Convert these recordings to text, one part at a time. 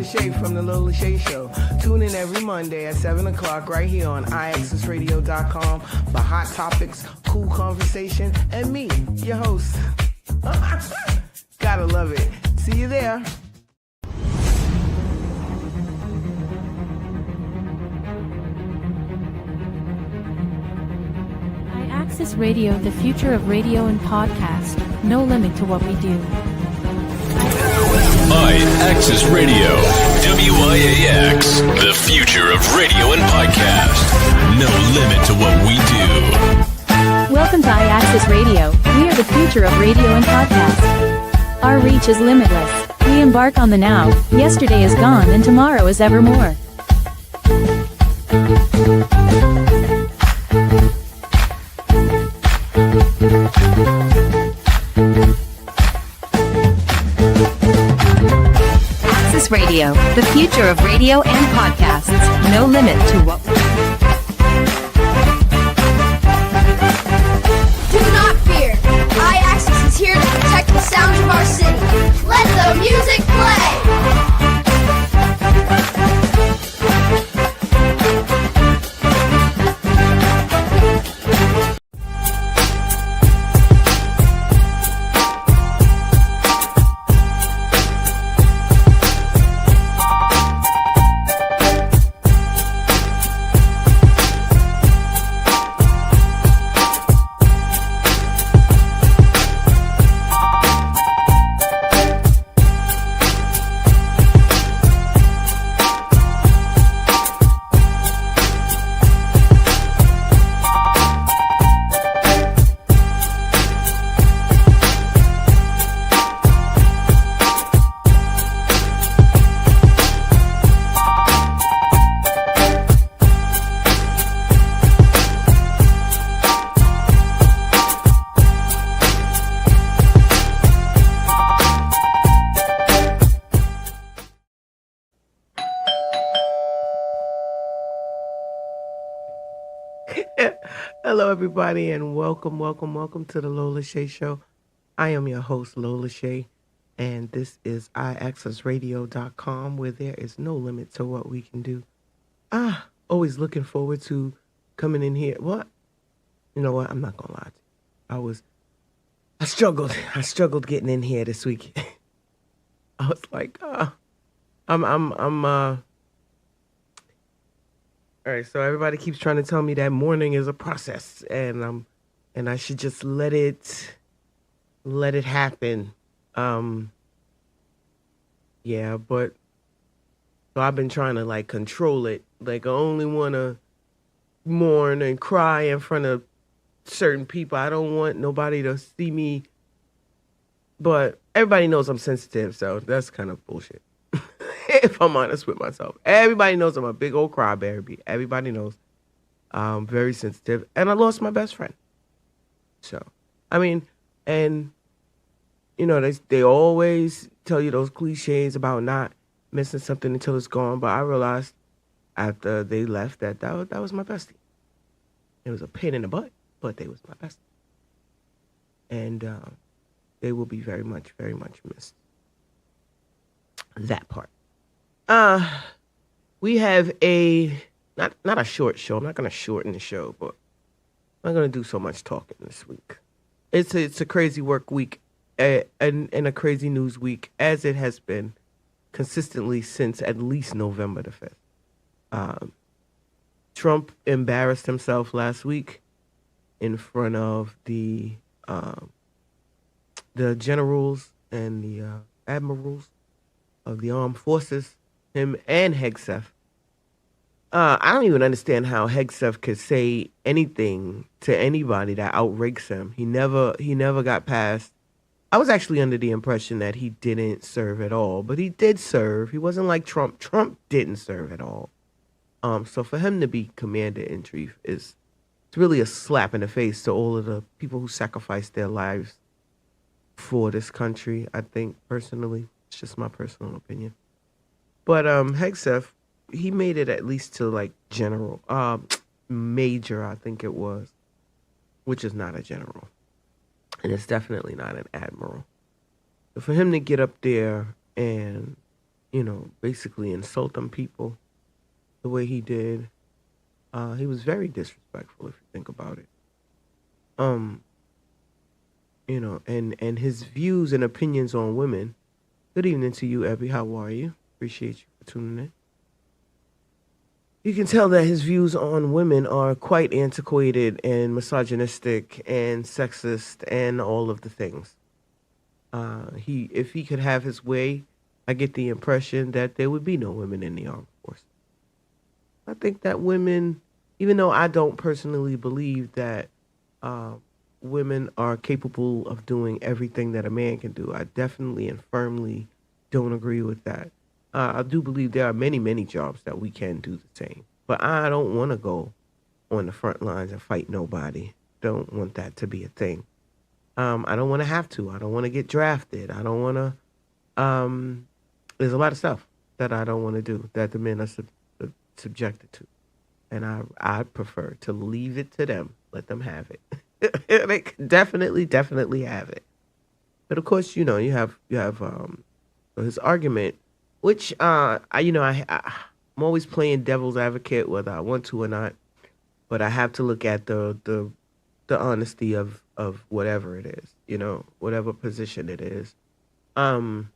Shae from the Lola Shae Show. Tune in every Monday at 7 o'clock right here on IAXISRADIO.com for hot topics, cool conversation, and me, your host. Gotta love it. See you there. IAXIS Radio, the future of radio and podcast. No limit to what we do. IAXIS Radio, WIAX, the future of radio and podcast. No limit to what we do. Welcome to IAXIS Radio. We are the future of radio and podcast. Our reach is limitless. We embark on the now. Yesterday is gone and tomorrow is evermore. IAXIS Radio, the future of radio and podcasts. No limit to what we do. Do not fear. IAXIS is here to protect the sounds of our city. Let the music play. Hello, everybody, and welcome to the Lola Shae Show. I am your host, Lola Shae, and this is IAXISRADIO.com, where there is no limit to what we can do. Always looking forward to coming in here. What? You know what? I'm not gonna lie to you. I struggled getting in here this week. I was like, all right, so everybody keeps trying to tell me that morning is a process, and I should just let it happen. Yeah, but so I've been trying to like control it. Like I only want to mourn and cry in front of certain people. I don't want nobody to see me, but everybody knows I'm sensitive, so that's kind of bullshit. If I'm honest with myself, everybody knows I'm a big old crybaby. Everybody knows I'm very sensitive, and I lost my best friend. So, I mean, and you know, they always tell you those cliches about not missing something until it's gone. But I realized after they left that was my bestie. It was a pain in the butt, but they was my bestie, and they will be very much missed. That part. We have a not a short show. I'm not gonna shorten the show, but I'm not gonna do so much talking this week. It's a crazy work week and a crazy news week, as it has been consistently since at least November the 5th. Trump embarrassed himself last week in front of the generals and the admirals of the armed forces, him and Hegseth. I don't even understand how Hegseth could say anything to anybody that outranks him. He never got past. I was actually under the impression that he didn't serve at all, but he did serve. He wasn't like Trump. Trump didn't serve at all. So for him to be commander-in-chief it's really a slap in the face to all of the people who sacrificed their lives for this country, I think, personally. It's just my personal opinion. But Hegseth, he made it at least to like general, major, I think it was, which is not a general. And it's definitely not an admiral. So for him to get up there and, basically insult them people the way he did. He was very disrespectful if you think about it. Um, and his views and opinions on women. Good evening to you, Ebby. How are you? Appreciate you for tuning in. You can tell that his views on women are quite antiquated and misogynistic and sexist and all of the things. If he could have his way, I get the impression that there would be no women in the armed forces. I think that women, even though I don't personally believe that women are capable of doing everything that a man can do, I definitely and firmly don't agree with that. I do believe there are many, many jobs that we can do the same. But I don't want to go on the front lines and fight nobody. Don't want that to be a thing. I don't want to have to. I don't want to get drafted. I don't want to. There's a lot of stuff that I don't want to do that the men are subjected to. And I prefer to leave it to them. Let them have it. They can definitely have it. But of course, you have his argument, which I'm always playing devil's advocate whether I want to or not, but I have to look at the honesty of whatever it is, whatever position it is. And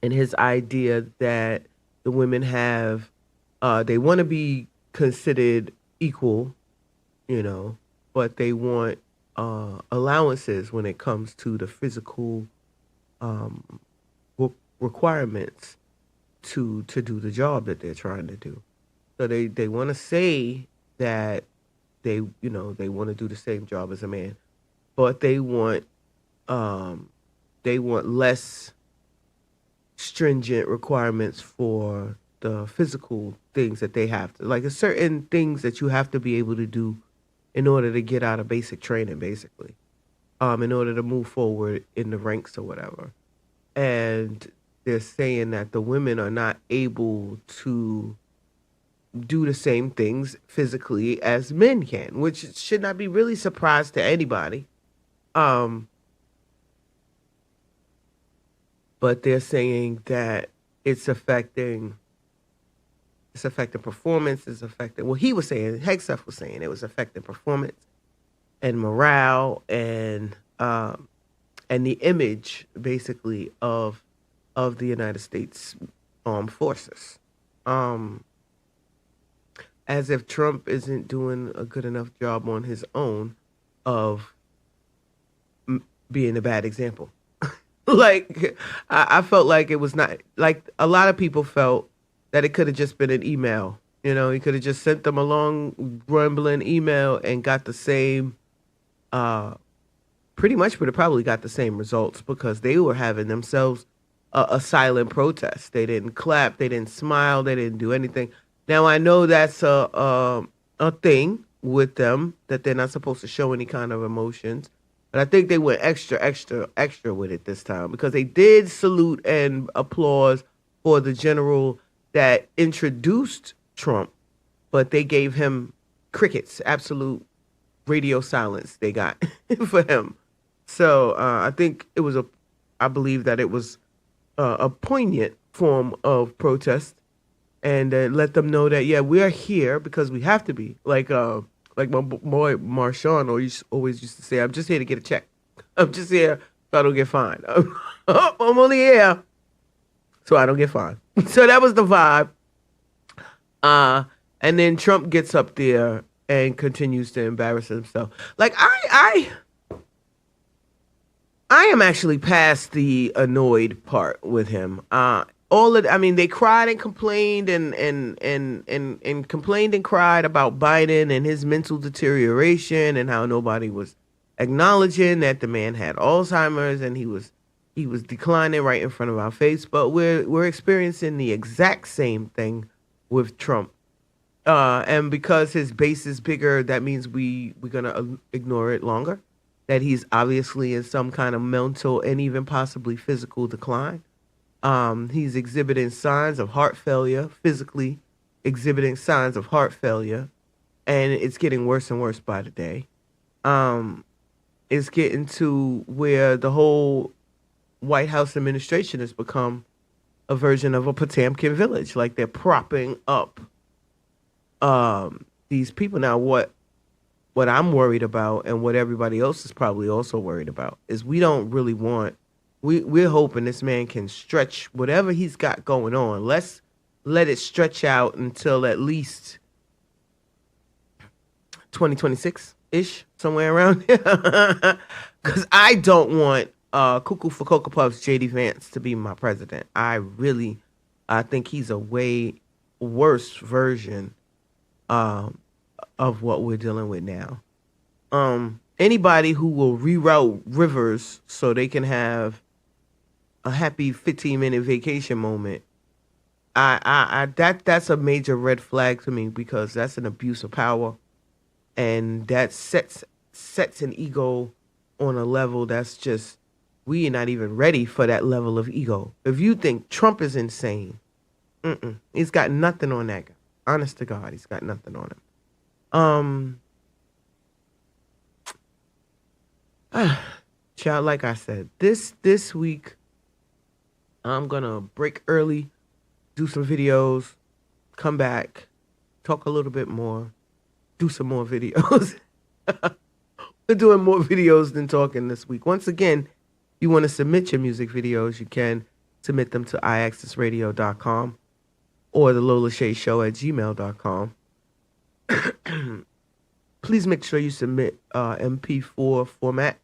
his idea that the women have they want to be considered equal, but they want allowances when it comes to the physical requirements to do the job that they're trying to do. So they want to say that they want to do the same job as a man, but they want less stringent requirements for the physical things that they have to, like, certain things that you have to be able to do in order to get out of basic training, basically, in order to move forward in the ranks or whatever. And they're saying that the women are not able to do the same things physically as men can, which should not be really surprised to anybody. But they're saying that it's affecting performance, he was saying, Hegseth was saying it was affecting performance and morale and the image, basically, of the United States Armed Forces. As if Trump isn't doing a good enough job on his own of being a bad example. Like, I felt like it was not, like, a lot of people felt that it could have just been an email. He could have just sent them a long, rambling email and got the same, pretty much would have probably got the same results, because they were having themselves a silent protest. They didn't clap, they didn't smile, they didn't do anything. Now, I know that's a thing with them, that they're not supposed to show any kind of emotions. But I think they went extra with it this time, because they did salute and applause for the general that introduced Trump, but they gave him crickets, absolute radio silence they got for him. So I believe that it was a poignant form of protest, and let them know that, yeah, we are here because we have to be. Like my boy Marshawn always used to say, I'm just here to get a check. I'm just here so I don't get fined. I'm only here so I don't get fined. So that was the vibe. And then Trump gets up there and continues to embarrass himself. Like, I am actually past the annoyed part with him. They cried and complained and complained and cried about Biden and his mental deterioration and how nobody was acknowledging that the man had Alzheimer's and he was declining right in front of our face. But we're experiencing the exact same thing with Trump. And because his base is bigger, that means we're gonna ignore it longer. That he's obviously in some kind of mental and even possibly physical decline. He's exhibiting signs of heart failure, physically exhibiting signs of heart failure, and it's getting worse and worse by the day. It's getting to where the whole White House administration has become a version of a Potemkin village. Like they're propping up these people. Now, what I'm worried about, and what everybody else is probably also worried about, is we don't really want. We're hoping this man can stretch whatever he's got going on. Let's let it stretch out until at least 2026-ish, somewhere around here. Because I don't want Cuckoo for Cocoa Puffs J.D. Vance to be my president. I think he's a way worse version of what we're dealing with now. Anybody who will reroute rivers so they can have a happy 15-minute vacation moment, that's a major red flag to me, because that's an abuse of power. And that sets an ego on a level that's just, we are not even ready for that level of ego. If you think Trump is insane, he's got nothing on that guy. Honest to God, he's got nothing on him. Child, like I said, this week, I'm going to break early, do some videos, come back, talk a little bit more, do some more videos. We're doing more videos than talking this week. Once again, you want to submit your music videos, you can submit them to IAXISRADIO.com or the Lola Shae Show at gmail.com. Please make sure you submit MP4 format.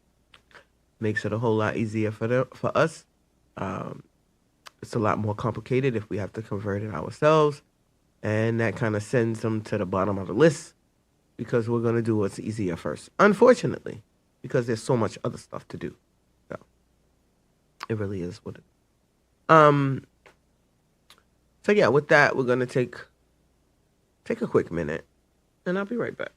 Makes it a whole lot easier for us. It's a lot more complicated if we have to convert it ourselves. And that kind of sends them to the bottom of the list, because we're going to do what's easier first. Unfortunately, because there's so much other stuff to do. So it really is what it is. So yeah, with that, we're going to take a quick minute, and I'll be right back.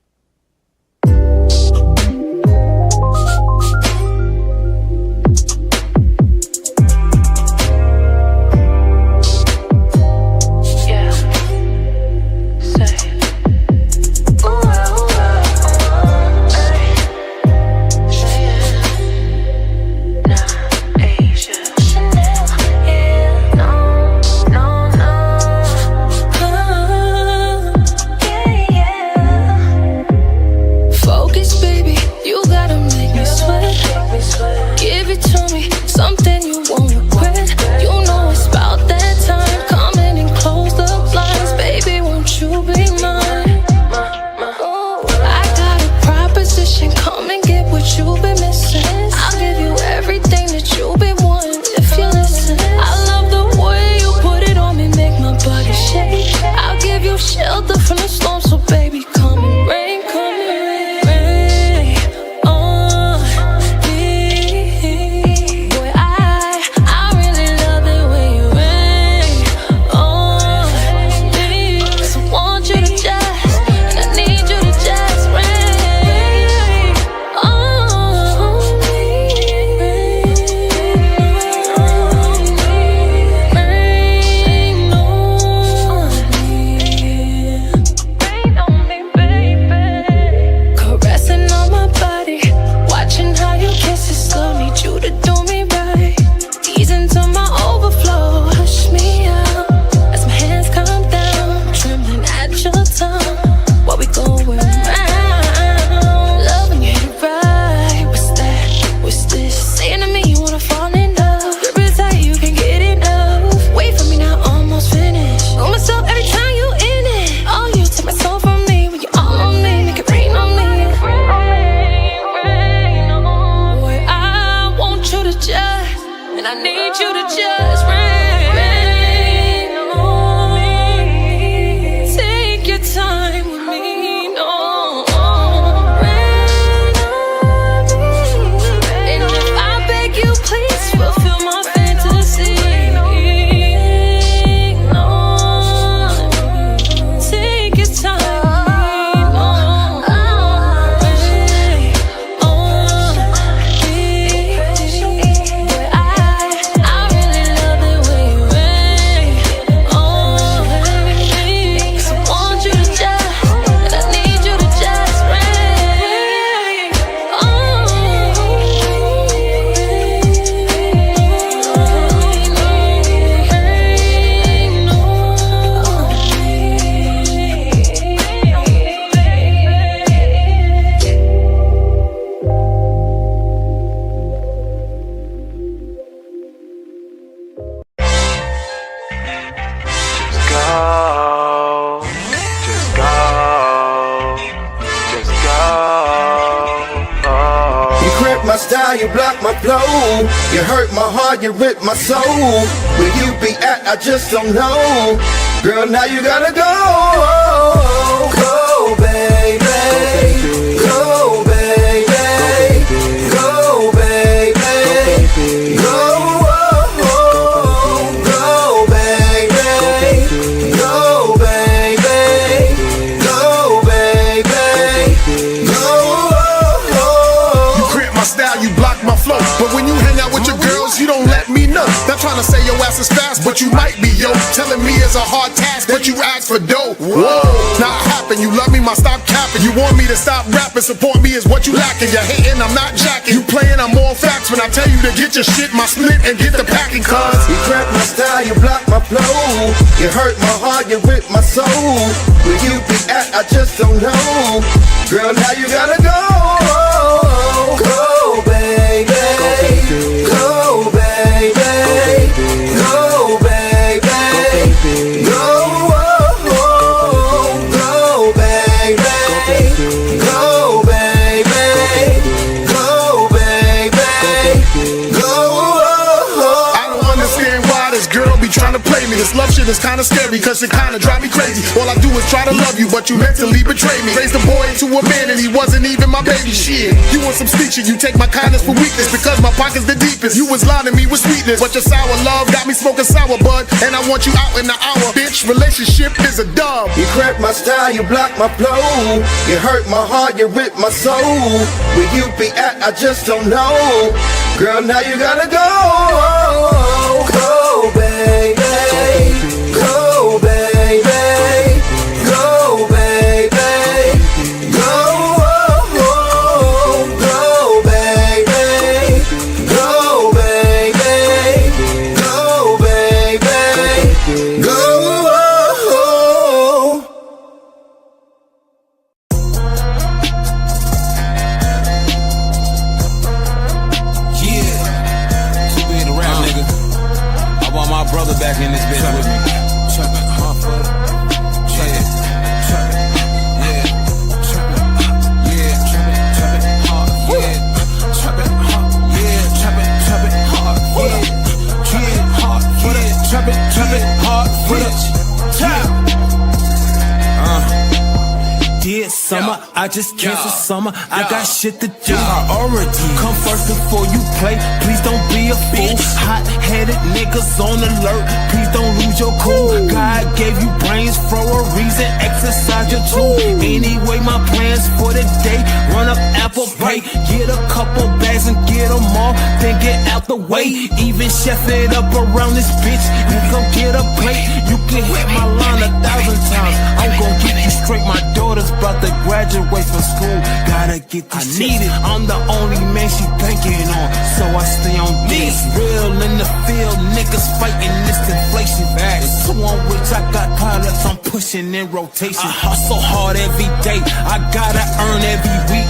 my style, you block my flow. You hurt my heart, you rip my soul. Where you be at, I just don't know. Girl, now you gotta go. Go, baby. Go, baby. Go, baby. Go. But when you hang out with your girls, you don't let me know. Not trying to say your ass is fast, but you might be, yo. Telling me it's a hard task, but you ask for dough. Whoa, not happen. You love me, my stop capping. You want me to stop rapping, support me is what you lacking. You're hating, I'm not jacking. You playing, I'm all facts. When I tell you to get your shit, my split, and get the packing, cuz you crack my style, you block my flow. You hurt my heart, you rip my soul. Where you be at, I just don't know. Girl, now you gotta go. Go, baby. Go, baby. Go, baby. Go, go, baby. Go, baby. Go, baby. Go. I don't understand why this girl be trying to play me. This love shit is kinda scary, cause it kinda drive me crazy. All I do is try to love you, but you mentally betray me. Raised a boy into a man and he wasn't even my baby. Shit, you want some sneak shit, you take my kindness for weakness. Because my pocket's the deepest, you was lying to me with sweetness. But your sour love got me smoking sour bud, and I want you out in the hour. Bitch, relationship is a dub. You crack my style, you block my flow. You hurt my heart, you rip my soul. Where you be at, I just don't know. Girl, now you gotta go. Go, baby. Go, baby. Go, baby. Go, go, baby. Go, baby. Go, baby. Go. Brother back in this bitch with me. Trappin' hard for it. Yeah. Trappin'. Yeah. Trappin'. Yeah. Trappin' hard. Yeah. Trappin' hard. Yeah. Trappin' hard. Yeah. Hard. Yeah. Trappin' hard. Yeah. Dear summer, I just canceled summer. I got shit to do. Priority. Come first before you play. Please don't be a fool. Hot-headed niggas on alert. Please don't lose your cool. God gave you brains for a reason. Exercise your tool. Anyway, my plans for the day. Run up Apple Pay. Get a couple bags and get them all. Then get out the way. Even chef it up around this bitch. You gon' get a plate. You can hit my line 1,000 times. I'm gon' get you straight. My daughter's about to graduate from school. Gotta get this shit. I'm the only man she banking on, so I stay on this. Real in the field, niggas fighting this inflation. It's two on which I got pilots, I'm pushing in rotation. I hustle hard every day, I gotta earn every week.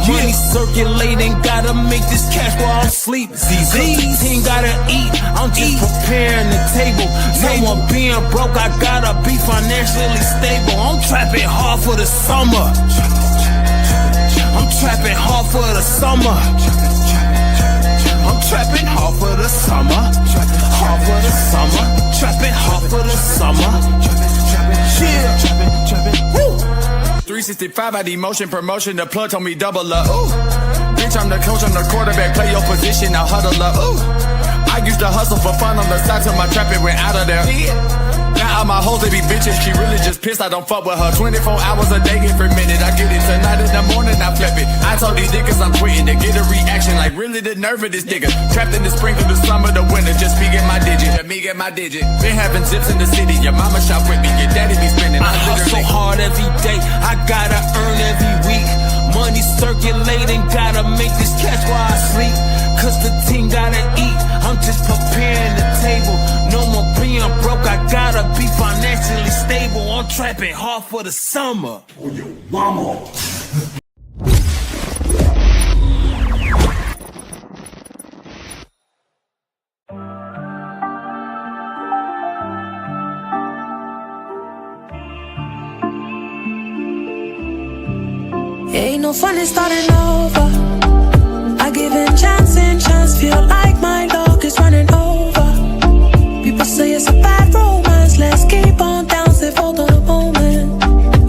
Money circulating, gotta make this cash while I'm sleep. ZZ's team gotta eat, I'm just preparing the table. No one being broke, I gotta be financially stable. I'm trapping hard for the summer. I'm trapping hard for the summer. I'm trapping hard for the summer. Hard for the summer. Trapping hard for the summer. Yeah. Woo. 365, I need motion, promotion. The plug told me double up. Ooh. Bitch, I'm the coach, I'm the quarterback. Play your position, now huddle up. Ooh. I used to hustle for fun on the side till my trapping went out of there. Now all my hoes, they be bitches. She really just pissed, I don't fuck with her. 24 hours a day, every minute. I get it tonight in the morning, I flip it. I told these niggas I'm quitting to get a reaction. Like, really the nerve of this nigga. Trapped in the spring through the summer, the winter. Just me get my digit, me get my digit. Been having zips in the city. Your mama shop with me, your daddy be spending. I hustle hard every day. I gotta earn every week. Money circulating, gotta make this cash while I sleep. Cause the team gotta eat. I'm just preparing the table. No more being broke, I gotta be financially stable. I'm trapping hard for the summer. Oh, yo, mama. Ain't no fun in starting over. I giving chance and chance. Feel like my luck is running over. People say it's a bad romance. Let's keep on dancing for the moment.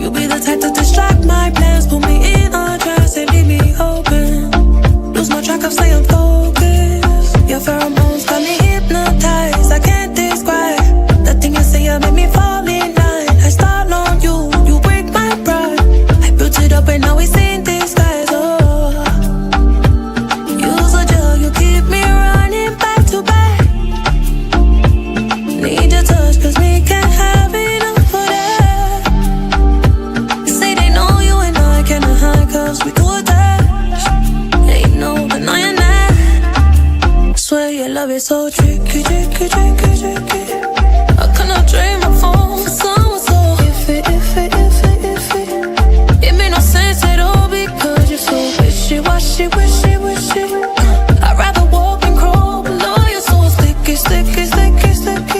You be the type to distract my plans. Put me in a trance and leave me open. Lose my track of staying focused. Your pheromones got me hypnotized. I can't describe the thing you say. You make me fall in line. I start on you. You break my pride. I built it up and now it's in disguise. Oh, use a drug. You keep me running back to back. Need your touch, cause we can't have enough for that. They say they know you and I cannot hide, cause we too attached. Ain't no denying that. Swear your love is so tricky, tricky, tricky, tricky. I cannot drain my phone for someone so iffy, iffy, iffy, iffy. It made no sense at all because you're so wishy-washy, wishy, wishy. I'd rather walk and crawl below you, so sticky, sticky, sticky, sticky.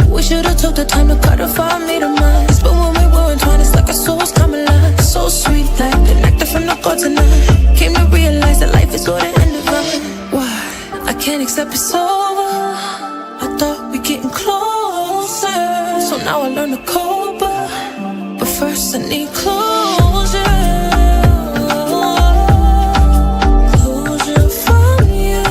We should've took the time to clarify me to mine. But when we were entwined, it's like our souls come alive. So sweet, like the nectar from the God tonight. Came to realize that life is good and divine. Why? I can't accept it's over. I thought we getting closer. So now I learn to cope, but first I need closure. Closure from you.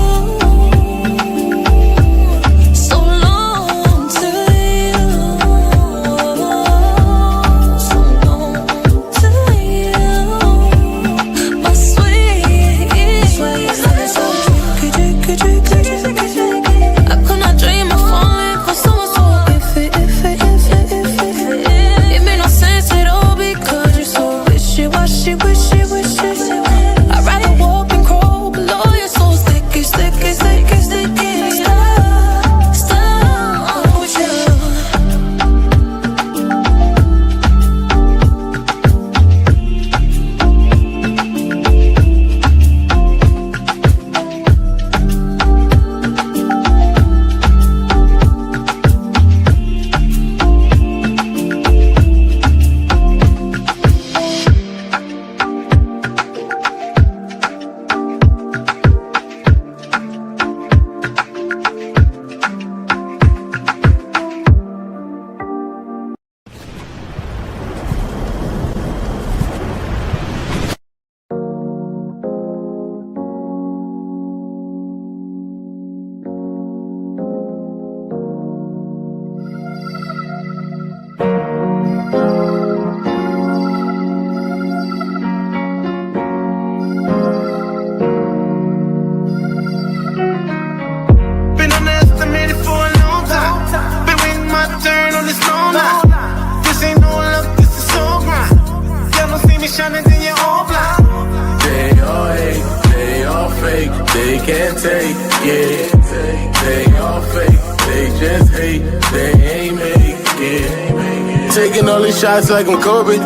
So long to you. So long to you. My sweet. Tricky, tricky, tricky, tricky. I could not dream of falling for someone so iffy, iffy, iffy, iffy. It made no sense at all because you're so wishy-washy, wishy, wishy. I'd rather walk and crawl below you, so sticky, sticky, sticky, sticky. Stop with you. Been underestimated for a long time. Been waiting my turn on this long line. This ain't no luck, this is so grind. Y'all don't see me shining, then you're all blind. They all hate, they all fake, they can't take, yeah. They all fake, they just hate, they ain't make it. Taking all these shots like I'm Kobe.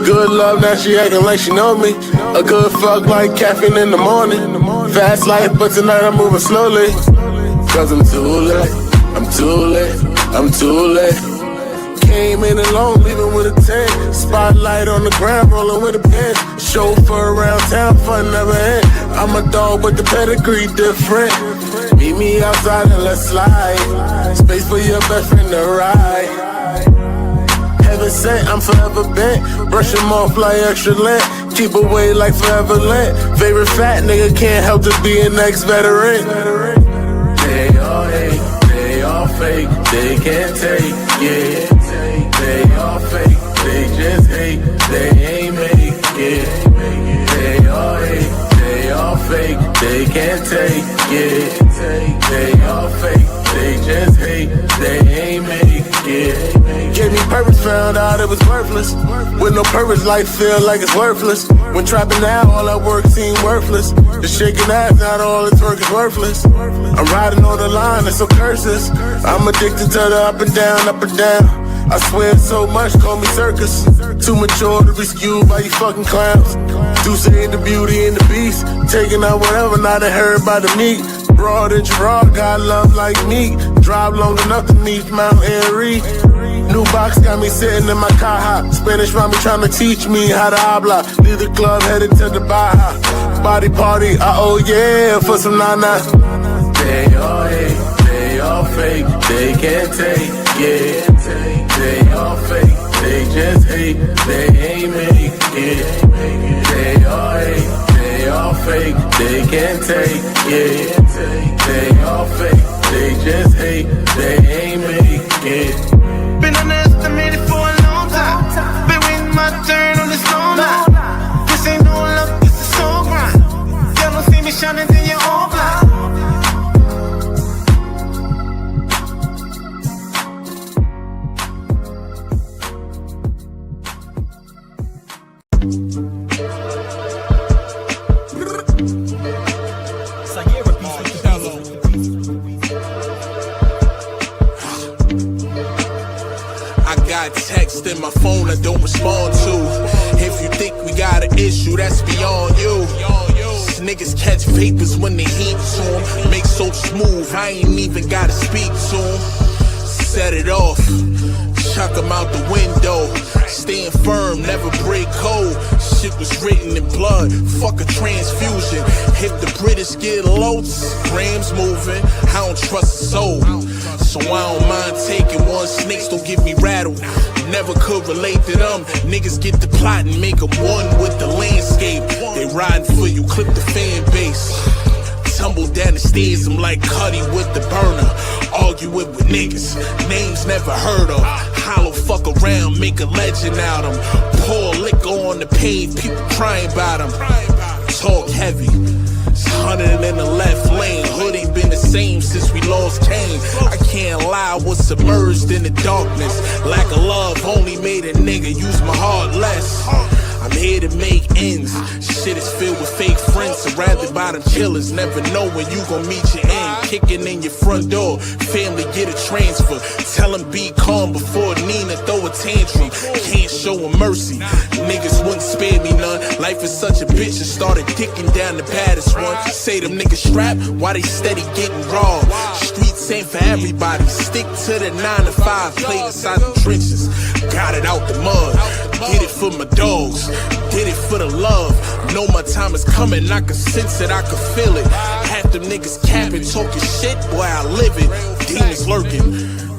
Good love, now she acting like she know me. A good fuck like caffeine in the morning. Fast life, but tonight I'm moving slowly. Cause I'm too late, I'm too late, I'm too late. Came in alone, leaving with a 10. Spotlight on the ground, rolling with a pen. Chauffeur around town, fun never end. I'm a dog, but the pedigree different. Meet me outside and let's slide. Space for your best friend to ride. Heaven sent, I'm forever bent. Brush him off like extra lint. Keep away like forever lint. Favorite fat nigga can't help to be an ex-veteran. They all hate, they all fake, they can't take, yeah. They all fake, they just hate, they ain't make it. They all hate, they all fake, they can't take, yeah. They all fake, they just hate, they ain't make it. Gave me purpose, found out it was worthless. With no purpose, life feel like it's worthless. When trapping out, all that work seemed worthless. The shaking ass, not all this work is worthless. I'm riding on the line, it's so curses. I'm addicted to the up and down, up and down. I swear so much, call me circus. Too mature to be skewed by you fucking clowns. Do say the beauty and the beast. Taking out whatever, not heard by the meat. Broad and Gerard, got love like me. Drive long enough to meet Mount Airy. New box got me sitting in my car hop. Spanish mommy trying to teach me how to habla. Leave the club headed to the Baja. Body party, oh yeah, for some nana. They all hate, they all fake, they can't take it. They all fake, they just hate, they ain't make it. They all hate, they all fake, they can't take it. They all fake, they just hate, they ain't make it. Been underestimated for a long time. Been waiting my turn on this long line. This ain't no luck, this is so grind. Y'all don't see me shining, then you're all blind. Text in my phone I don't respond to. If you think we got an issue, that's beyond you. These niggas catch vapors when they heat to them. Make so smooth, I ain't even gotta speak to them. Set it off, chuck them out the window. Staying firm, never break code. Shit was written in blood, fuck a transfusion. If the British get loads, grams moving, I don't trust a soul. So I don't mind taking one, snakes don't get me rattled. Never could relate to them. Niggas get the plot and make them one with the landscape. They riding for you, clip the fan base. Tumble down the stairs, I'm like Cuddy with the burner. Argue it with niggas, names never heard of. Hollow fuck around, make a legend out of them. Pour liquor on the page, people crying about them. Talk heavy, 100 in the left lane. Hood ain't been the same since we lost Kane. I can't lie, I was submerged in the darkness. Lack of love only made a nigga use my heart less. I'm here to make ends. Shit is filled with fake friends, surrounded by them killers. Never know when you gon' meet your end. Kicking in your front door, family get a transfer. Tell them be calm before Nina throw a tantrum. Can't show them mercy, niggas wouldn't spare me none. Life is such a bitch, and started dicking down the baddest one. Say them niggas strapped, why they steady getting raw? Streets ain't for everybody, stick to the 9 to 5. Play inside the trenches, got it out the mud. Did it for my dogs, did it for the love. Know my time is coming, I can sense it, I can feel it. Half them niggas capping, talking shit, boy I live it. Demons lurking,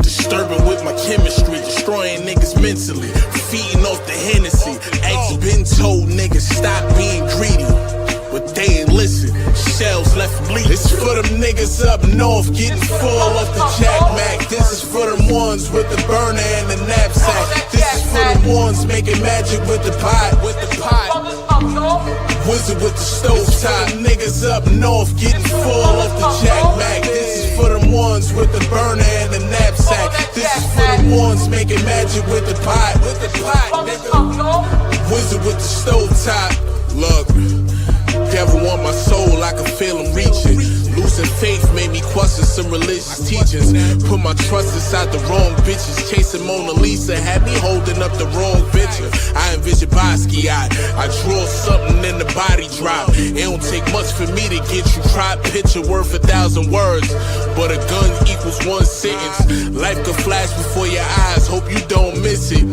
disturbing with my chemistry, destroying niggas mentally, feeding off the Hennessy. Ex been told niggas stop being greedy, but they ain't listen. Shells left bleeding. This for them niggas up north getting full off the Jack Mac. This is for them ones with the burner and the knapsack. This is for them ones making magic with the pot. Wizard with the stove top. Niggas up north getting full off the Jack Mac. This is for them ones with the burner and the knapsack. This is for them ones making magic with the pot. Wizard with the stove top. Look, devil want my soul, I can feel him reaching. Losing faith made me question some religious teachings. Put my trust inside the wrong bitches. Chasing Mona Lisa had me holding up the wrong picture. I envision Basquiat, I draw something in the body drop. It don't take much for me to get you cropped. Picture worth 1,000 words, but a gun equals one sentence. Life could flash before your eyes, hope you don't miss it.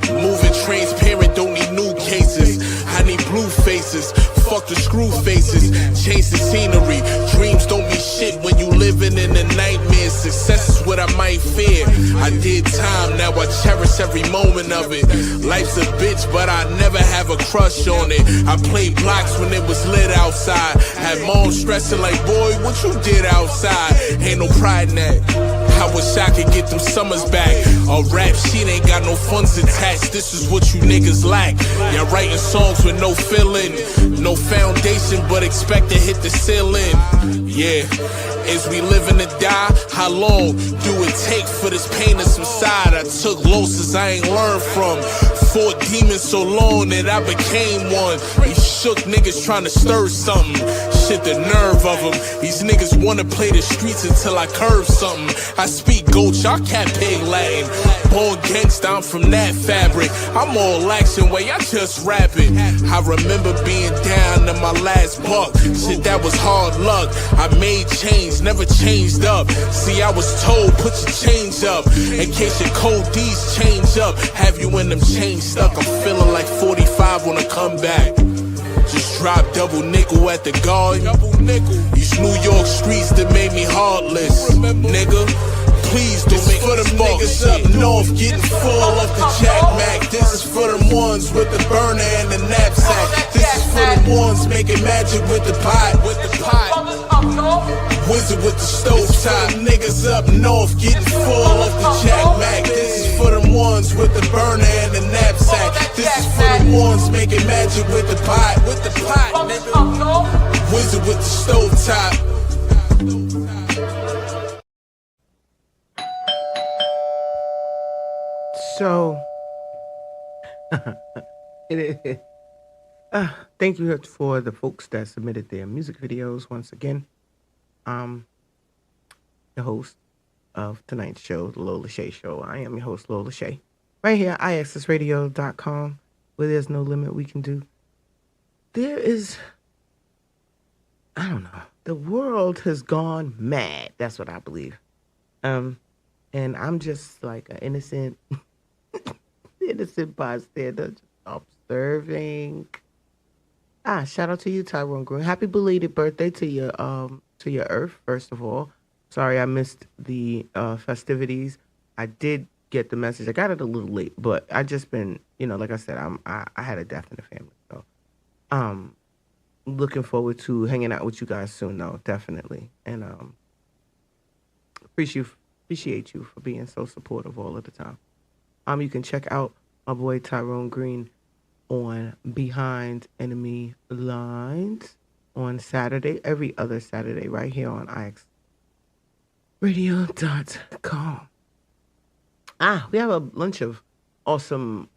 Moving transparent, don't need new cases. I need blue faces, fuck the screw faces. Change the scenery, dreams don't mean shit when you living in a nightmare. Success is what I might fear. I did time, now I cherish every moment of it. Life's a bitch, but I never have a crush on it. I played blocks when it was lit outside. Had mom stressing like, boy, what you did outside? Ain't no pride in that. I wish I could get them summers back. A rap shit ain't got no funds attached. This is what you niggas lack. Y'all writing songs with no feeling, no foundation, but expect to hit the ceiling. Yeah, as we living to die, how long do it take for this pain to subside? I took losses I ain't learned from. Fought demons so long that I became one. These shook niggas trying to stir something. Shit, the nerve of them. These niggas wanna play the streets until I curve something. I speak Gold, y'all cat pig Latin. Born gangsta, I'm from that fabric. I'm all action way, I just rap it. I remember being down to my last buck. Shit, that was hard luck. I made change, never changed up. See, I was told, put your change up. In case your cold D's change up. Have you in them chains stuck? I'm feeling like 45 on a comeback. Just drop double nickel at the guard. These New York streets that made me heartless. Nigga, please don't make for them niggas up north getting full of the Jack Mac. This is for them ones with the burner and the knapsack. This is for them ones making magic with the pot. Wizard with the stove top. Niggas up north getting full of the Jack Mac. This is for them ones with the burner and the knapsack. This is for them ones making magic with the pot. Nigga. Wizard with the stove top. So, thank you for the folks that submitted their music videos once again. The host of tonight's show, the Lola Shae Show. I am your host, Lola Shae. Right here, IAXISRADIO.com, where there's no limit we can do. There is, I don't know, the world has gone mad. That's what I believe. And I'm just like an innocent bystander, just observing. Shout out to you, Tyrone Green. Happy belated birthday to your Earth, first of all. Sorry I missed the festivities. I did get the message. I got it a little late, but I just been, like I said, I had a death in the family. So looking forward to hanging out with you guys soon though, definitely. And appreciate you for being so supportive all of the time. You can check out my boy Tyrone Green on Behind Enemy Lines on Saturday, every other Saturday, right here on IAXRadio.com. We have a bunch of awesome,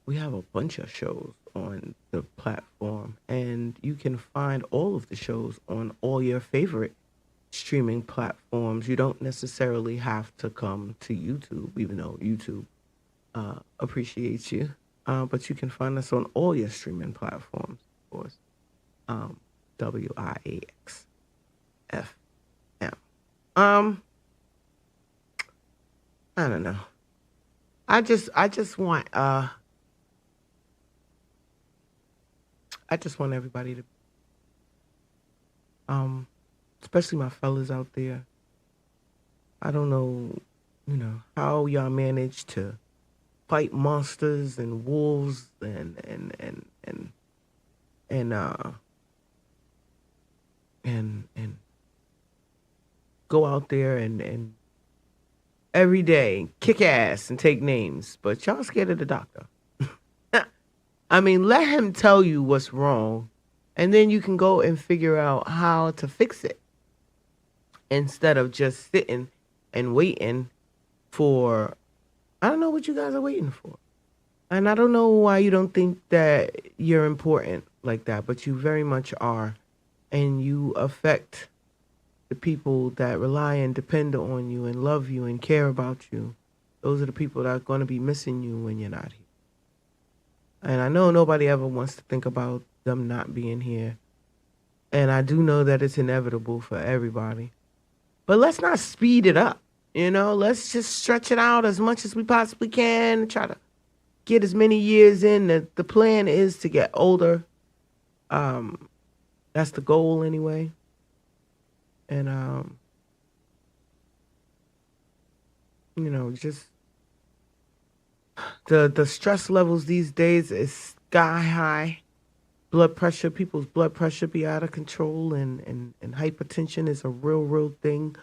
we have a bunch of shows on the platform, and you can find all of the shows on all your favorite streaming platforms. You don't necessarily have to come to YouTube, even though YouTube appreciates you. But you can find us on all your streaming platforms, of course. WIAX FM. I don't know. I just want everybody to especially my fellas out there. I don't know, how y'all manage to fight monsters and wolves and go out there and every day kick ass and take names, but y'all scared of the doctor. I mean, let him tell you what's wrong, and then you can go and figure out how to fix it instead of just sitting and waiting for, I don't know what you guys are waiting for. And I don't know why you don't think that you're important like that, but you very much are. And you affect the people that rely and depend on you and love you and care about you. Those are the people that are going to be missing you when you're not here. And I know nobody ever wants to think about them not being here. And I do know that it's inevitable for everybody. But let's not speed it up. Let's just stretch it out as much as we possibly can and try to get as many years in. The plan is to get older. That's the goal anyway. And, just the stress levels these days is sky high. Blood pressure, people's blood pressure be out of control, and hypertension is a real thing.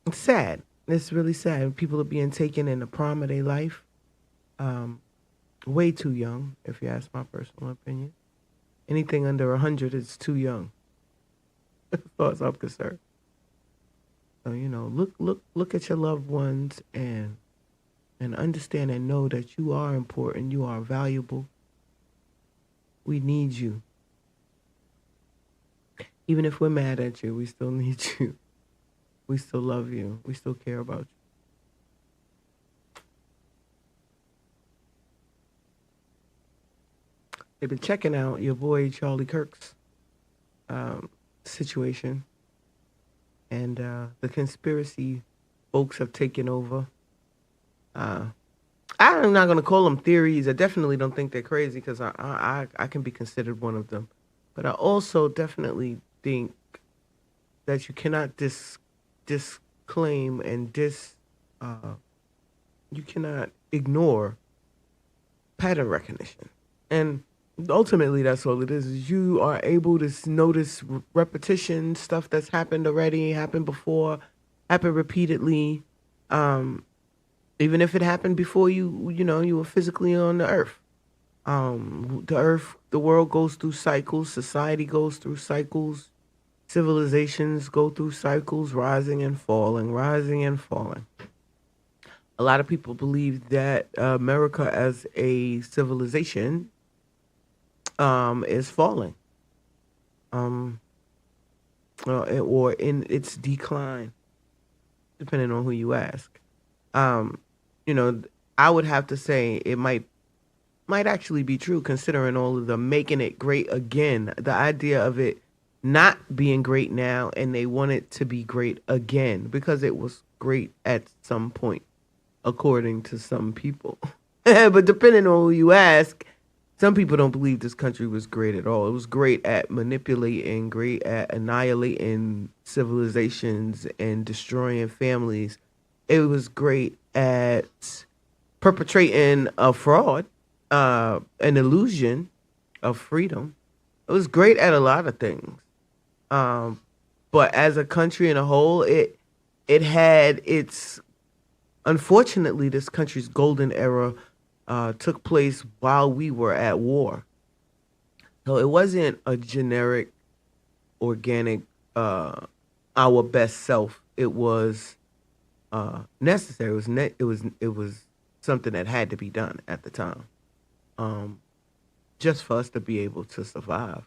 It's sad. It's really sad. People are being taken in the prime of their life. Way too young, if you ask my personal opinion. Anything under 100 is too young, as far as I'm concerned. So, look at your loved ones and understand and know that you are important. You are valuable. We need you. Even if we're mad at you, we still need you. We still love you. We still care about you. They've been checking out your boy Charlie Kirk's situation. And the conspiracy folks have taken over. I'm not going to call them theories. I definitely don't think they're crazy because I can be considered one of them. But I also definitely think that you cannot disclaim and you cannot ignore pattern recognition. And ultimately, that's all it is you are able to notice repetition, stuff that's happened already, happened before, happened repeatedly. Even if it happened before you were physically on the earth. The world goes through cycles. Society goes through cycles. Civilizations go through cycles, rising and falling, rising and falling. A lot of people believe that America as a civilization is falling, or in its decline, depending on who you ask. I would have to say it might actually be true, considering all of the making it great again. The idea of it not being great now, and they want it to be great again because it was great at some point, according to some people. But depending on who you ask, some people don't believe this country was great at all. It was great at manipulating, great at annihilating civilizations and destroying families. It was great at perpetrating a fraud, an illusion of freedom. It was great at a lot of things. But as a country in a whole, it had its, unfortunately, this country's golden era took place while we were at war. So it wasn't a generic, organic, our best self. It was necessary. It was something that had to be done at the time, just for us to be able to survive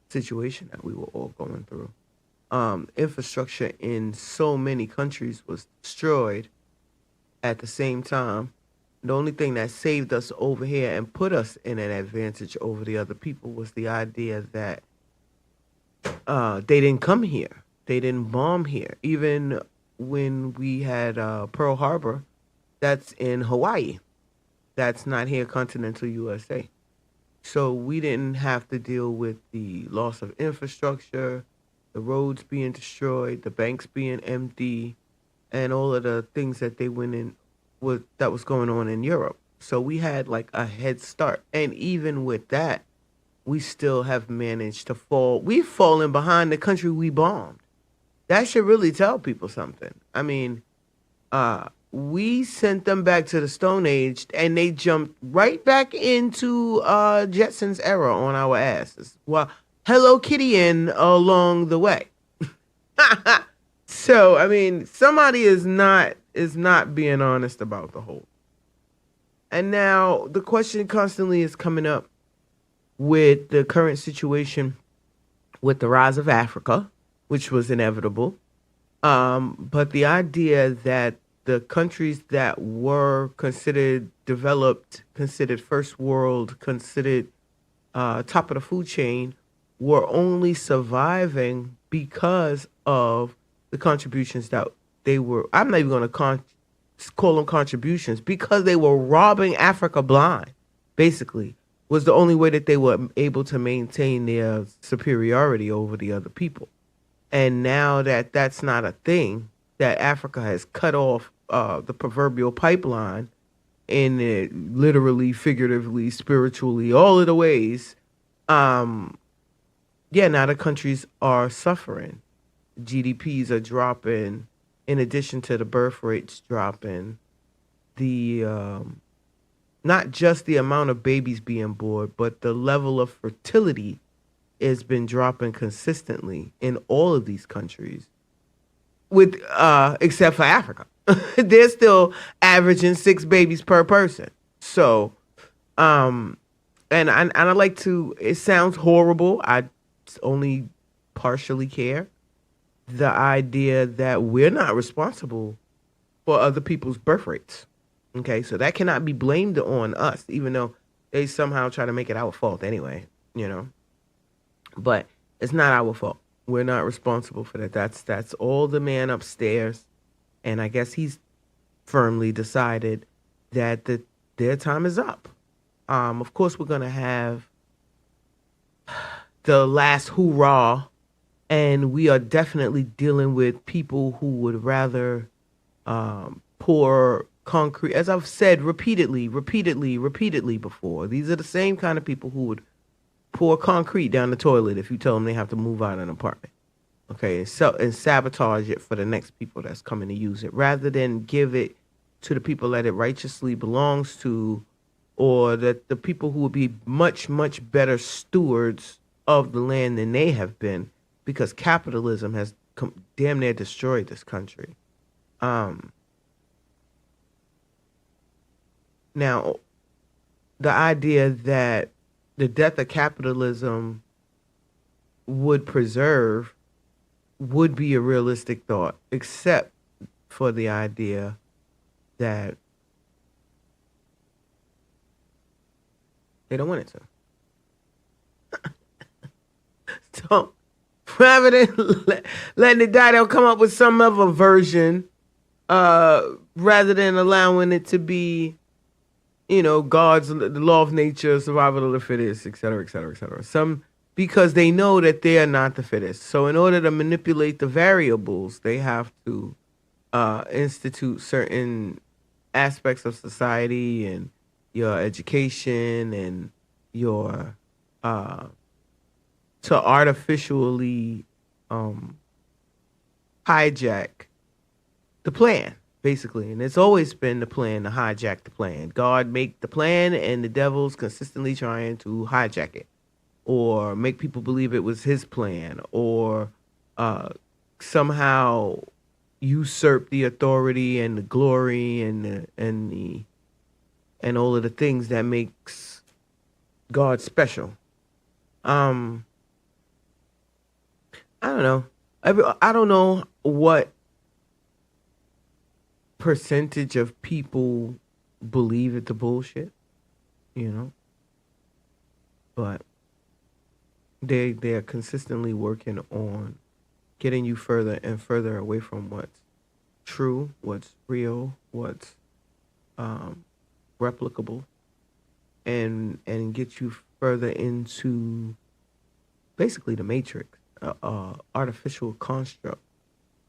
the situation that we were all going through. Infrastructure in so many countries was destroyed at the same time. The only thing that saved us over here and put us in an advantage over the other people was the idea that they didn't come here. They didn't bomb here. Even when we had Pearl Harbor, that's in Hawaii. That's not here, continental USA. So we didn't have to deal with the loss of infrastructure, the roads being destroyed, the banks being empty, and all of the things that they went in with that was going on in Europe. So we had like a head start. And even with that, we still have managed to fall. We've fallen behind the country we bombed. That should really tell people something. I mean, we sent them back to the Stone Age, and they jumped right back into Jetsons era on our asses. Well, Hello Kitty-ing along the way. So, I mean, somebody is not being honest about the whole. And now the question constantly is coming up with the current situation with the rise of Africa, which was inevitable. But the idea that the countries that were considered developed, considered first world, considered top of the food chain, were only surviving because of the contributions that they were, I'm not even going to call them contributions, because they were robbing Africa blind, basically, was the only way that they were able to maintain their superiority over the other people. And now that that's not a thing, that Africa has cut off the proverbial pipeline in it, literally, figuratively, spiritually, all of the ways, now the countries are suffering. GDPs are dropping, in addition to the birth rates dropping, the not just the amount of babies being born, but the level of fertility has been dropping consistently in all of these countries, with except for Africa. They're still averaging 6 babies per person. So, and I like to, it sounds horrible. It's only partially care. The idea that we're not responsible for other people's birth rates. Okay, so that cannot be blamed on us, even though they somehow try to make it our fault anyway, you know. But it's not our fault. We're not responsible for that. That's all the man upstairs. And I guess he's firmly decided that their time is up. Of course, we're going to have the last hoorah. And we are definitely dealing with people who would rather pour concrete, as I've said repeatedly before. These are the same kind of people who would pour concrete down the toilet if you tell them they have to move out of an apartment. Okay, and sabotage it for the next people that's coming to use it, rather than give it to the people that it righteously belongs to, or that the people who would be much, much better stewards of the land than they have been, because capitalism has damn near destroyed this country. Now, the idea that the death of capitalism would preserve would be a realistic thought, except for the idea that they don't want it to. So, rather than letting it die, they'll come up with some other version, rather than allowing it to be, you know, God's, the law of nature, survival of the fittest, et cetera, et cetera, et cetera. Because they know that they are not the fittest. So in order to manipulate the variables, they have to institute certain aspects of society and your education and your to artificially hijack the plan, basically. And it's always been the plan to hijack the plan. God make the plan, and the devil's consistently trying to hijack it, or make people believe it was his plan, or somehow usurp the authority and the glory and all of the things that makes God special. I don't know. I don't know what percentage of people believe it's the bullshit, you know, but they're consistently working on getting you further and further away from what's true, what's real, what's replicable, and get you further into basically the matrix, artificial construct,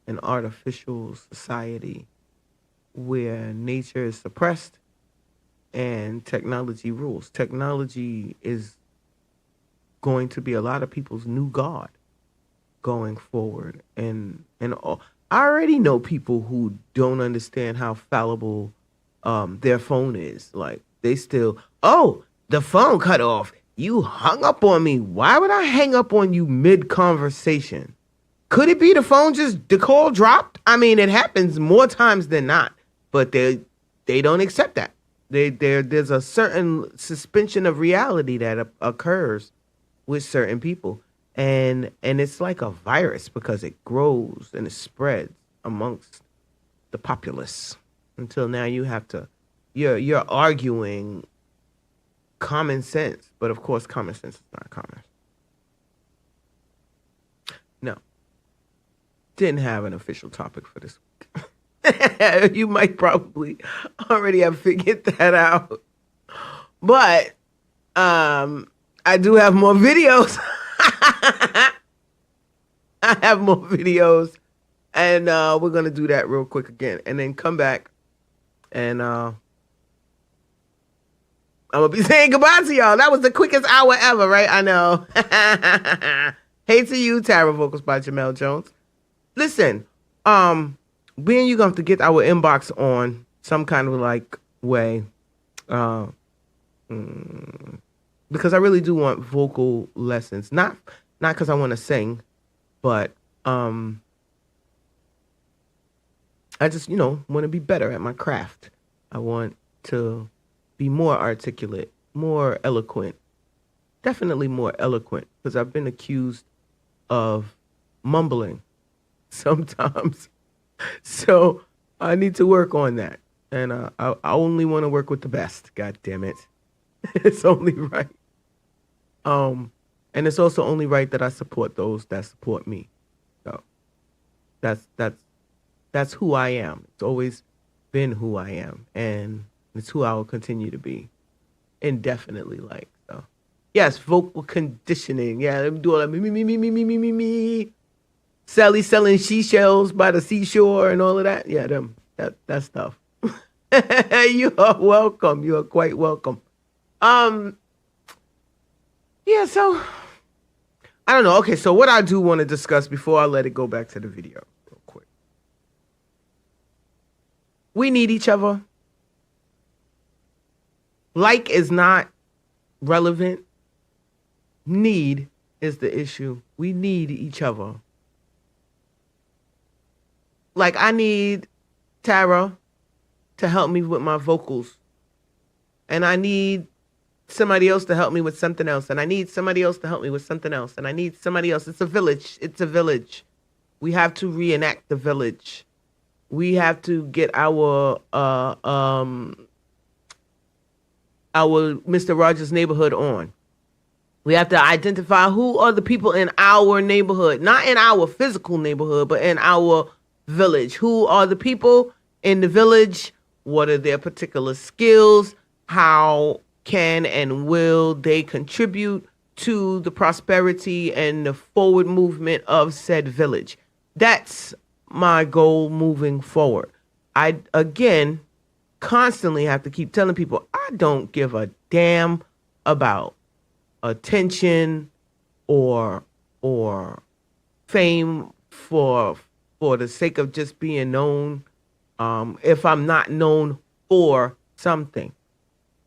an artificial society where nature is suppressed and technology rules. Technology is going to be a lot of people's new god going forward. And I already know people who don't understand how fallible their phone is. Like, they still, the phone cut off. You hung up on me. Why would I hang up on you mid-conversation? Could it be the phone the call dropped? I mean, it happens more times than not, but they don't accept that. There's a certain suspension of reality that occurs with certain people. And it's like a virus, because it grows and it spreads amongst the populace, until now you're arguing common sense. But of course, common sense is not common. No. Didn't have an official topic for this week. You might probably already have figured that out. But I do have more videos. I have more videos. And we're going to do that real quick again. And then come back. And I'm going to be saying goodbye to y'all. That was the quickest hour ever, right? I know. Hey to you, Tara Vocals by Jamel Jones. Listen, me and you going to have to get our inbox on some kind of like way. Because I really do want vocal lessons. Not because I want to sing, but I just, want to be better at my craft. I want to be more articulate, more eloquent. Definitely more eloquent, because I've been accused of mumbling sometimes. So I need to work on that. And I only want to work with the best. God damn it. It's only right. And it's also only right that I support those that support me. So that's who I am. It's always been who I am. And it's who I will continue to be indefinitely. Like, so yes, vocal conditioning. Yeah, let me do all that. Me. Sally selling seashells by the seashore and all of that. Yeah, that stuff. You are welcome. You are quite welcome. Yeah, so I don't know. Okay, so what I do want to discuss before I let it go back to the video real quick. We need each other. Like is not relevant. Need is the issue. We need each other. Like, I need Tara to help me with my vocals. And I need somebody else to help me with something else. And I need somebody else to help me with something else. And I need somebody else. It's a village. It's a village. We have to reenact the village. We have to get our Mr. Rogers' Neighborhood on. We have to identify who are the people in our neighborhood, not in our physical neighborhood, but in our village. Who are the people in the village? What are their particular skills? How can and will they contribute to the prosperity and the forward movement of said village? That's my goal moving forward. I, again, constantly have to keep telling people I don't give a damn about attention or fame for the sake of just being known. If I'm not known for something,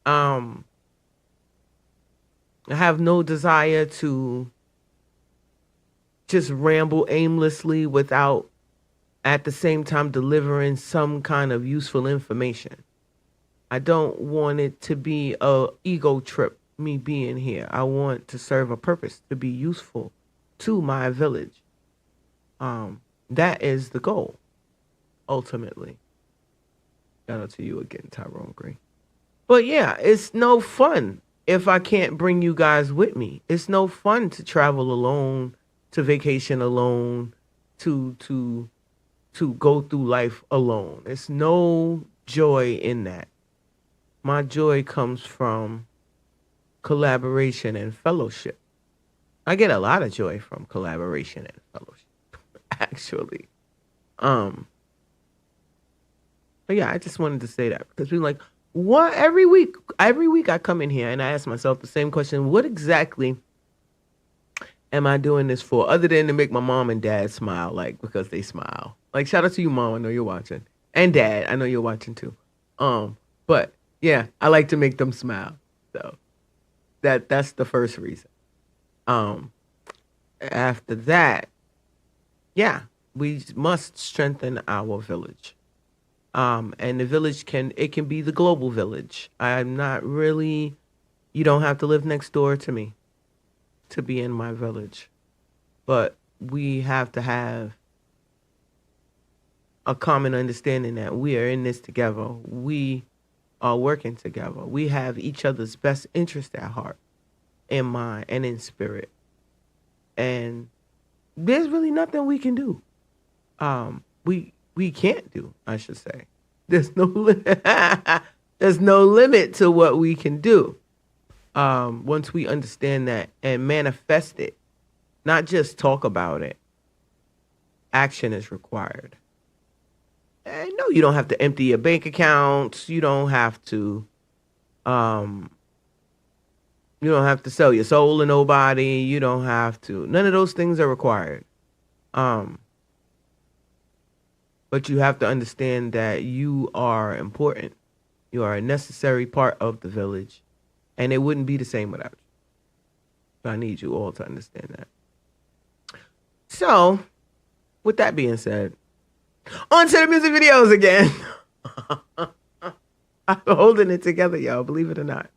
I have no desire to just ramble aimlessly without at the same time delivering some kind of useful information. I don't want it to be a ego trip, me being here. I want to serve a purpose, to be useful to my village. That is the goal, ultimately. Shout out to you again, Tyrone Green. But yeah, it's no fun if I can't bring you guys with me. It's no fun to travel alone, to vacation alone, to go through life alone. It's no joy in that. My joy comes from collaboration and fellowship. I get a lot of joy from collaboration and fellowship, actually. But yeah, I just wanted to say that because we're like, what? Every week I come in here and I ask myself the same question: what exactly am I doing this for, other than to make my mom and dad smile? Like, because they smile. Like, shout out to you, Mom. I know you're watching, and Dad. I know you're watching too. But yeah, I like to make them smile. So that's the first reason. After that, yeah, we must strengthen our village. And the village can be the global village. I'm not really, you don't have to live next door to me to be in my village. But we have to have a common understanding that we are in this together. We are working together. We have each other's best interest at heart, in mind, and in spirit. And there's really nothing we can do. We can't do, I should say. There's no limit to what we can do. Once we understand that and manifest it, not just talk about it. Action is required. And no, you don't have to empty your bank accounts. You don't have to sell your soul to nobody. You don't have to. None of those things are required. But you have to understand that you are important. You are a necessary part of the village. And it wouldn't be the same without you. So I need you all to understand that. So, with that being said, on to the music videos again. I'm holding it together, y'all, believe it or not.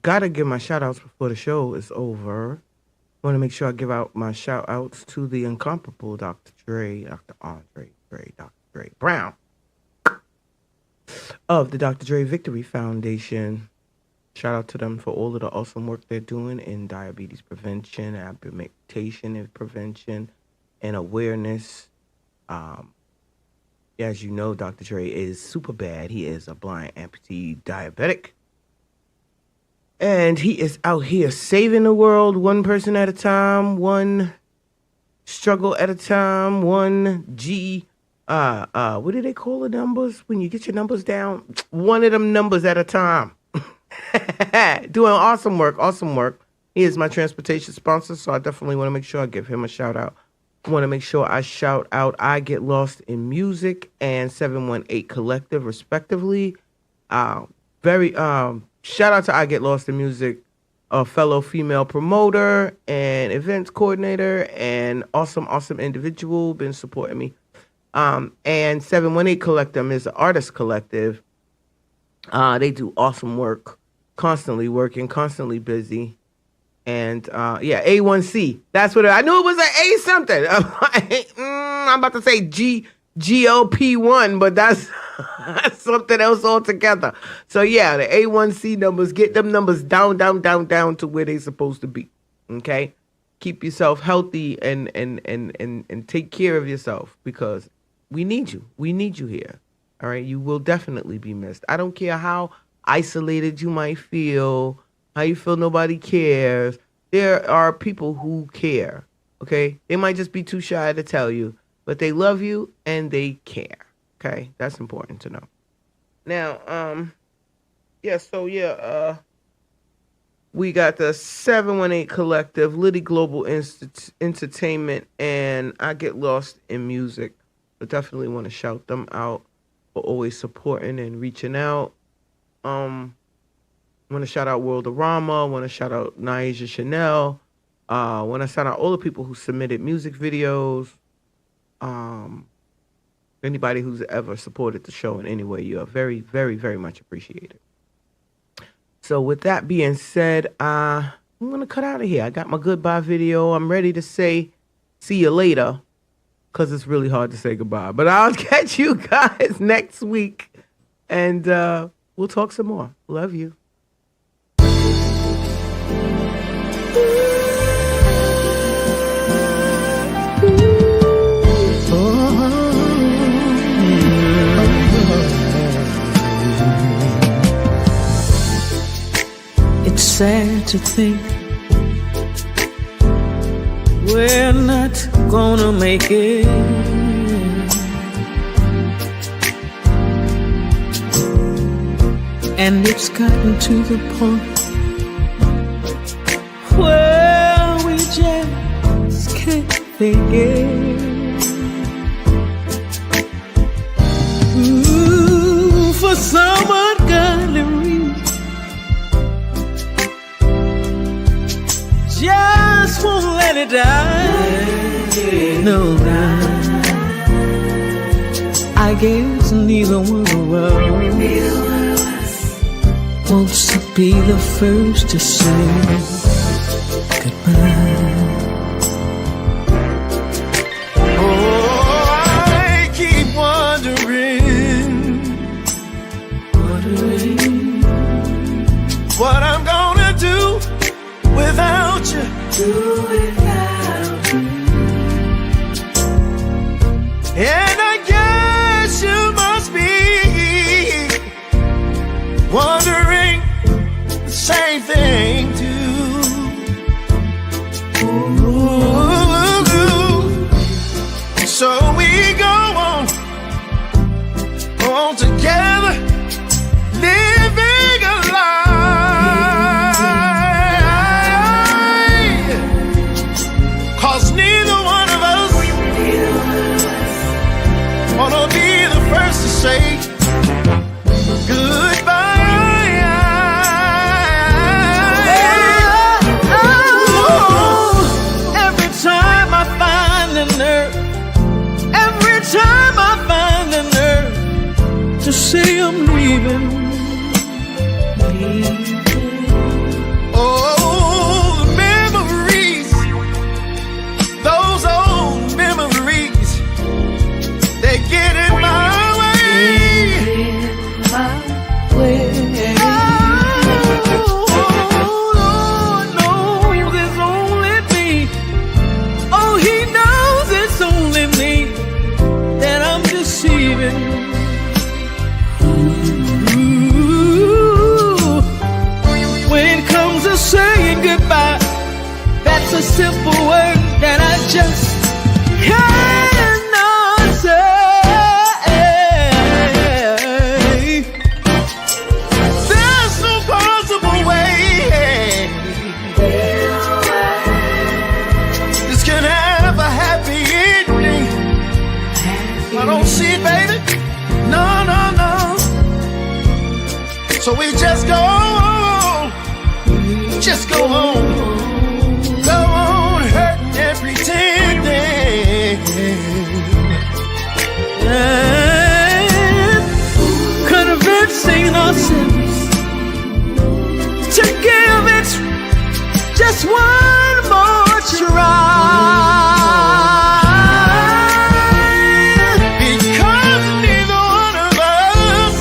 gotta give my shout outs before the show is over. Want to make sure I give out my shout outs to the incomparable Dr. Dre, Dr. Andre Dre, Dr. Dre Brown of the Dr. Dre Victory Foundation. Shout out to them for all of the awesome work they're doing in diabetes prevention, augmentation and prevention, and awareness. As you know, Dr. Dre is super bad. He is a blind amputee diabetic. And he is out here saving the world one person at a time, one struggle at a time, one G. What do they call the numbers when you get your numbers down? One of them numbers at a time. Doing awesome work. He is my transportation sponsor, so I definitely want to make sure I give him a shout out. I want to make sure I shout out I Get Lost in Music and 718 Collective, respectively. Shout out to I Get Lost in Music, a fellow female promoter and events coordinator and awesome individual, been supporting me. And 718 Collective is an artist collective. They do awesome work, constantly working, constantly busy. And A1C. That's what I knew it was an A something. I'm about to say GOP1, but that's something else altogether. So yeah, the A1C numbers, get them numbers down to where they're supposed to be. Okay? Keep yourself healthy and take care of yourself, because we need you. We need you here. All right? You will definitely be missed. I don't care how isolated you might feel, how you feel nobody cares. There are people who care. Okay? They might just be too shy to tell you, but they love you and they care. Okay? That's important to know. Now, we got the 718 Collective, Liddy Global Entertainment, and I Get Lost in Music. But definitely want to shout them out for always supporting and reaching out. Want to shout out Worldorama. Want to shout out Naija Chanel. Want to shout out all the people who submitted music videos. Anybody who's ever supported the show in any way, you are very, very, very much appreciated. So with that being said, I'm going to cut out of here. I got my goodbye video. I'm ready to say see you later, because it's really hard to say goodbye. But I'll catch you guys next week, and we'll talk some more. Love you. It's sad to think we're not gonna make it. And it's gotten to the point where we just can't think it. For some ungodly reason, just won't let it die. No, I guess neither one of us wants to be the first to say goodbye. I keep wondering what I'm gonna do without you. And I guess you must be wondering the same thing too. Ooh. So we go on together, living a lie. 'Cause neither one of us wanna be the first to say goodbye. Every time I find the nerve, every time I find the nerve to say I'm leaving, a simple word that I just cannot say. There's no possible way this can have a happy ending. I don't see it, baby. No, no, no. So we just go on, go on hurting and pretending, and convincing ourselves to give it just one more try. Because neither one of us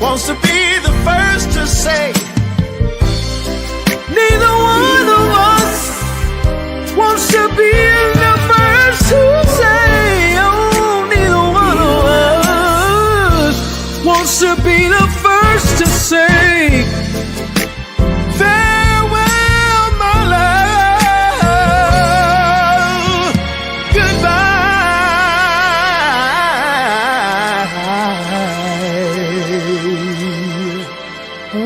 wants to be the first to say. Neither one of us wants to be the first to say. Oh, neither one of us wants to be the first to say farewell, my love, goodbye. Oh.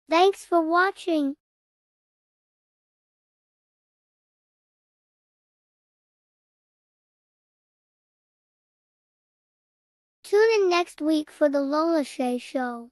Thanks for watching. Tune in next week for the Lola Shae Show.